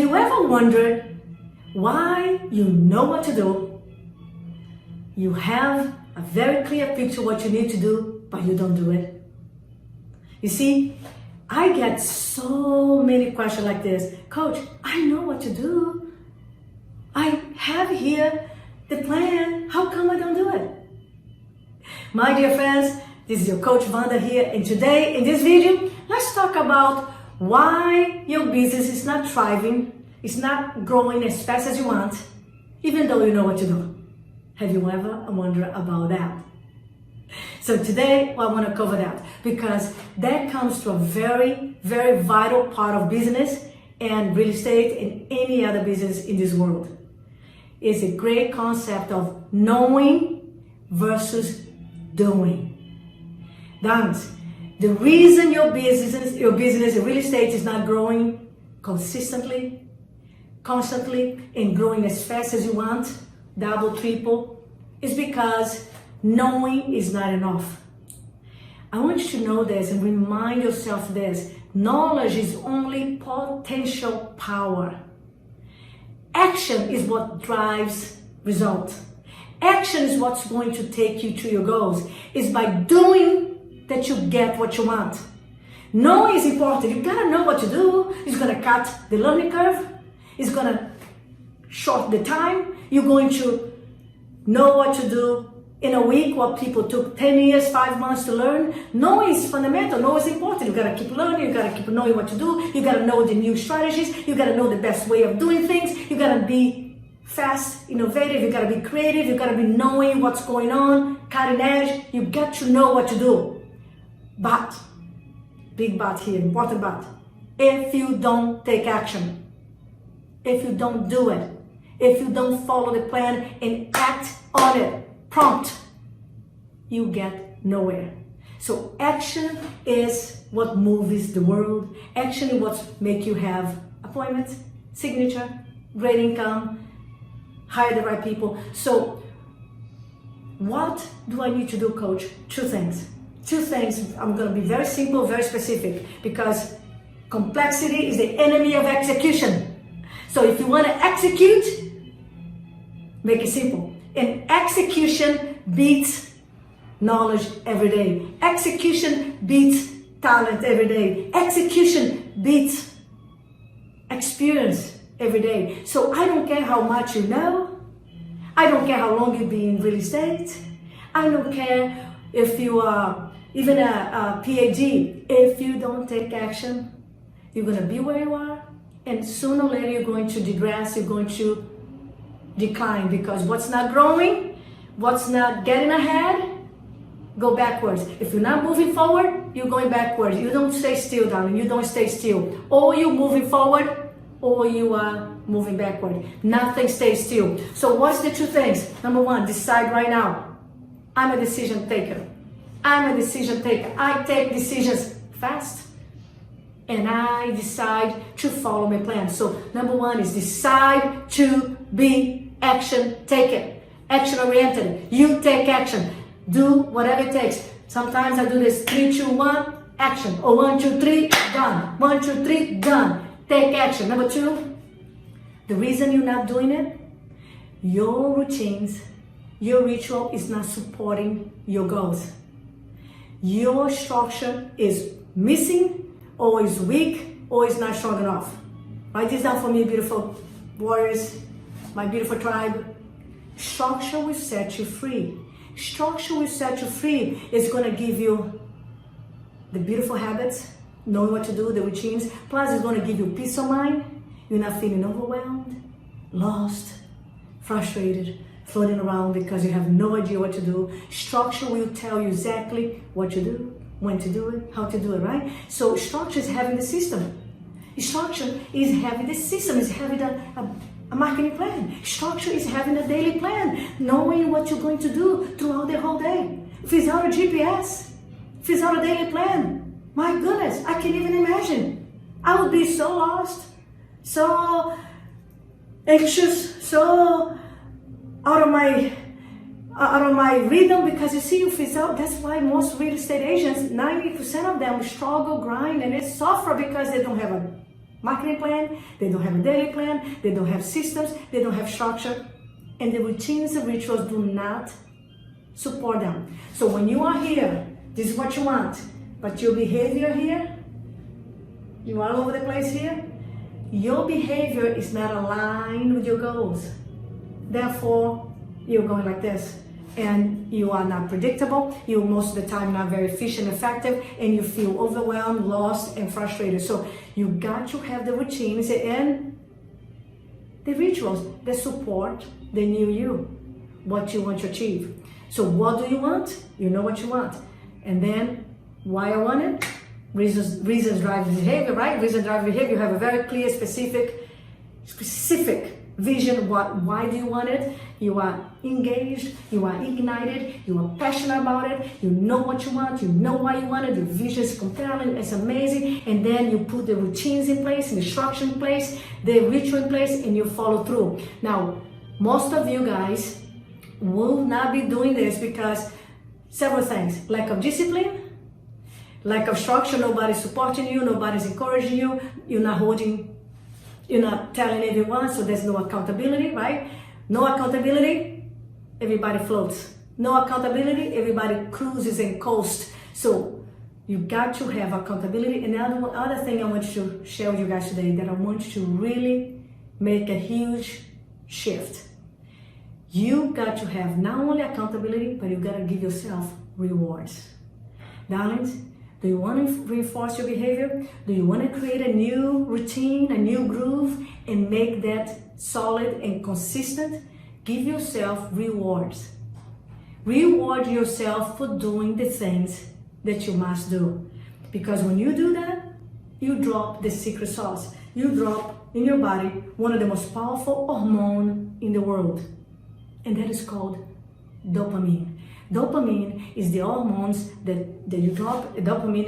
you ever wondered why you know what to do? You have a very clear picture what you need to do, but you don't do it. You see, I get so many questions like this. Coach, I know what to do. I have here the plan. How come I don't do it? My dear friends, this is your Coach Wanda here, and today in this video, let's talk about why your business is not thriving, it's not growing as fast as you want, even though you know what to do. Have you ever wondered about that? So today, I want to cover that because that comes to a very, very vital part of business and real estate and any other business in this world. It's a great concept of knowing versus doing. Darlings, the reason your business in real estate is not growing consistently, constantly, and growing as fast as you want, double, triple, is because knowing is not enough. I want you to know this and remind yourself this. Knowledge is only potential power. Action is what drives results. Action is what's going to take you to your goals. It's by doing that you get what you want. Knowing is important. You gotta know what to do. It's gonna cut the learning curve. It's gonna shorten the time. You're going to know what to do in a week, what people took 10 years, 5 months to learn. Knowing is fundamental. Knowing is important. You gotta keep learning. You gotta keep knowing what to do. You gotta know the new strategies. You gotta know the best way of doing things. You gotta be fast, innovative. You gotta be creative. You gotta be knowing what's going on, cutting edge. You got to know what to do. But, big but here, important but, if you don't take action, if you don't do it, if you don't follow the plan and act on it, prompt, you get nowhere. So action is what moves the world. Action is what makes you have appointments, signature, great income, hire the right people. So what do I need to do, Coach? Two things. I'm going to be very simple, very specific, because complexity is the enemy of execution. So if you want to execute, make it simple. And execution beats knowledge every day. Execution beats talent every day. Execution beats experience every day. So I don't care how much you know. I don't care how long you've been in real estate. I don't care if you are even a PhD. If you don't take action, you're going to be where you are, and sooner or later you're going to digress, you're going to decline, because what's not growing, what's not getting ahead, go backwards. If you're not moving forward, you're going backwards. You don't stay still, darling. You don't stay still. Or you're moving forward, or you are moving backward. Nothing stays still. So what's the two things? Number one, decide right now. I'm a decision taker. I'm a decision taker. I take decisions fast, and I decide to follow my plan. So number one is decide to be action taker, action oriented. You take action. Do whatever it takes. Sometimes I do this 3, 2, 1, action. Or 1, 2, 3, done. 1, 2, 3, done. Take action. Number two, the reason you're not doing it, your routines, your ritual is not supporting your goals. Your structure is missing, or is weak, or is not strong enough. Write this down for me, beautiful warriors, my beautiful tribe. Structure will set you free. Structure will set you free. It's going to give you the beautiful habits, knowing what to do, the routines. Plus, it's going to give you peace of mind. You're not feeling overwhelmed, lost, frustrated, floating around because you have no idea what to do. Structure will tell you exactly what to do, when to do it, how to do it, right? So structure is having the system. Structure is having the system, is having a marketing plan. Structure is having a daily plan, knowing what you're going to do throughout the whole day. If it's out a GPS, if it's out a daily plan, my goodness, I can't even imagine. I would be so lost, so anxious, so out of my rhythm, because you see, if it's out, that's why most real estate agents, 90% of them struggle, grind, and they suffer because they don't have a marketing plan, they don't have a daily plan, they don't have systems, they don't have structure, and the routines and rituals do not support them. So when you are here, this is what you want, but your behavior here, you are all over the place here, your behavior is not aligned with your goals. Therefore, you're going like this, and you are not predictable, you're most of the time not very efficient, effective, and you feel overwhelmed, lost, and frustrated. So you got to have the routines and the rituals that support the new you, what you want to achieve. So what do you want? You know what you want. And then why I want it? Reasons drive behavior, right? Reasons drive behavior. You have a very clear, specific vision. Why do you want it? You are engaged, you are ignited, you are passionate about it, you know what you want, you know why you want it, your vision is compelling, it's amazing, and then you put the routines in place, the structure in place, the ritual in place, and you follow through. Now, most of you guys will not be doing this because several things: lack of discipline, lack of structure, nobody's supporting you, nobody's encouraging you, you're not telling everyone, so there's no accountability, right? No accountability, everybody floats. No accountability, everybody cruises and coasts. So you got to have accountability. And the other thing I want to share with you guys today, that I want you to really make a huge shift. You got to have not only accountability, but you got to give yourself rewards. Darlings, do you want to reinforce your behavior? Do you want to create a new routine, a new groove, and make that solid and consistent? Give yourself rewards. Reward yourself for doing the things that you must do. Because when you do that, you drop the secret sauce. You drop in your body one of the most powerful hormones in the world. And that is called dopamine. Dopamine is the hormones that you drop, dopamine,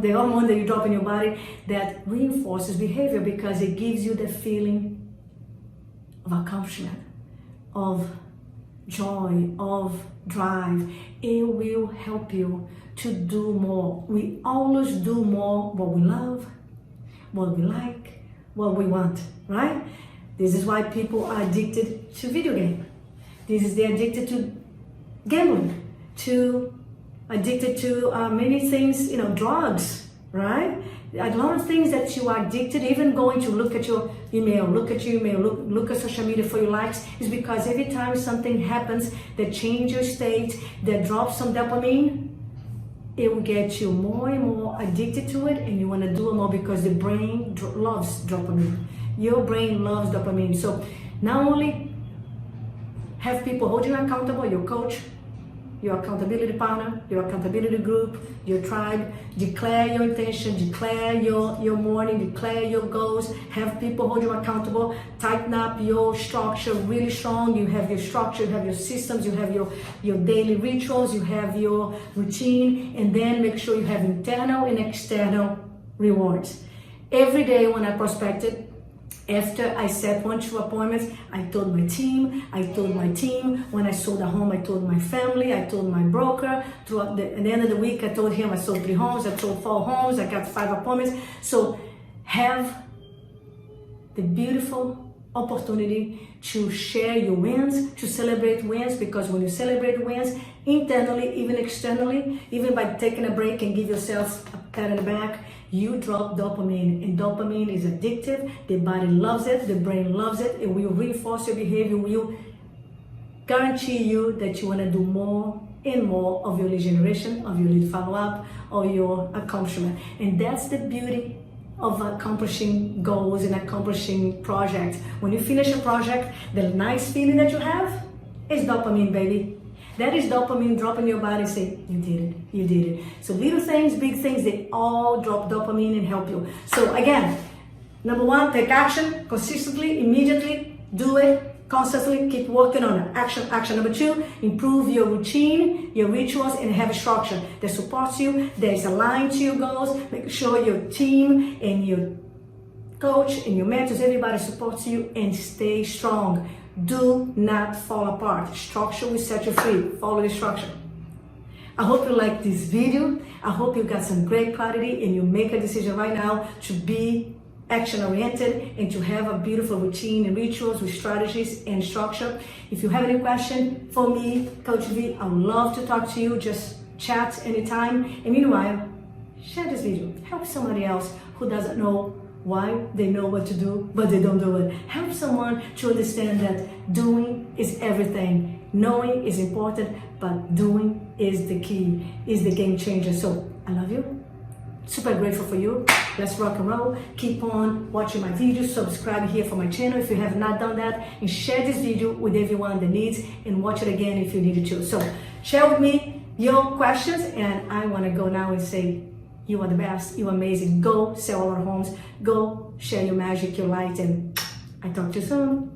the hormone that you drop in your body that reinforces behavior because it gives you the feeling of accomplishment, of joy, of drive. It will help you to do more. We always do more what we love, what we like, what we want, right? This is why people are addicted to video games. They're addicted to gambling, addicted to many things, drugs, right? A lot of things that you are addicted, even going to look at your email, look at social media for your likes, is because every time something happens that changes your state, that drops some dopamine, it will get you more and more addicted to it, and you want to do it more because the brain loves dopamine. Your brain loves dopamine. So not only have people holding you accountable, your coach, your accountability partner, your accountability group, your tribe, declare your intention, declare your morning, declare your goals, have people hold you accountable, tighten up your structure really strong. You have your structure, you have your systems, you have your daily rituals, you have your routine, and then make sure you have internal and external rewards. Every day when I prospected, after I set 1-2 appointments, I told my team. When I sold a home, I told my family, I told my broker. At the end of the week, I told him I sold 3 homes, I sold 4 homes, I got 5 appointments. So have the beautiful opportunity to share your wins, to celebrate wins, because when you celebrate wins, internally, even externally, even by taking a break and give yourself a pat on the back, you drop dopamine, and dopamine is addictive. The body loves it, the brain loves it. It will reinforce your behavior, will guarantee you that you want to do more and more of your lead generation, of your lead follow-up, or your accomplishment. And that's the beauty of accomplishing goals and accomplishing projects. When you finish a project, the nice feeling that you have is dopamine, baby. That is dopamine dropping your body and say, you did it. So little things, big things, they all drop dopamine and help you. So again, number 1, take action consistently, immediately, do it, constantly, keep working on it. Action. Number 2, improve your routine, your rituals, and have a structure that supports you, that is aligned to your goals. Make sure your team and your coach and your mentors, everybody supports you, and stay strong. Do not fall apart. Structure will set you free. Follow the structure. I hope you liked this video. I hope you got some great clarity and you make a decision right now to be action-oriented, and to have a beautiful routine and rituals with strategies and structure. If you have any question for me, Coach V, I would love to talk to you. Just chat anytime. And meanwhile, share this video. Help somebody else who doesn't know why they know what to do, but they don't do it. Help someone to understand that doing is everything. Knowing is important, but doing is the key, is the game changer. So I love you. Super grateful for you. Let's rock and roll. Keep on watching my videos. Subscribe here for my channel if you have not done that, and share this video with everyone that needs, and watch it again if you needed to. So share with me your questions, and I want to go now and say, you are the best. You are amazing. Go sell our homes. Go share your magic, your light, and I talk to you soon.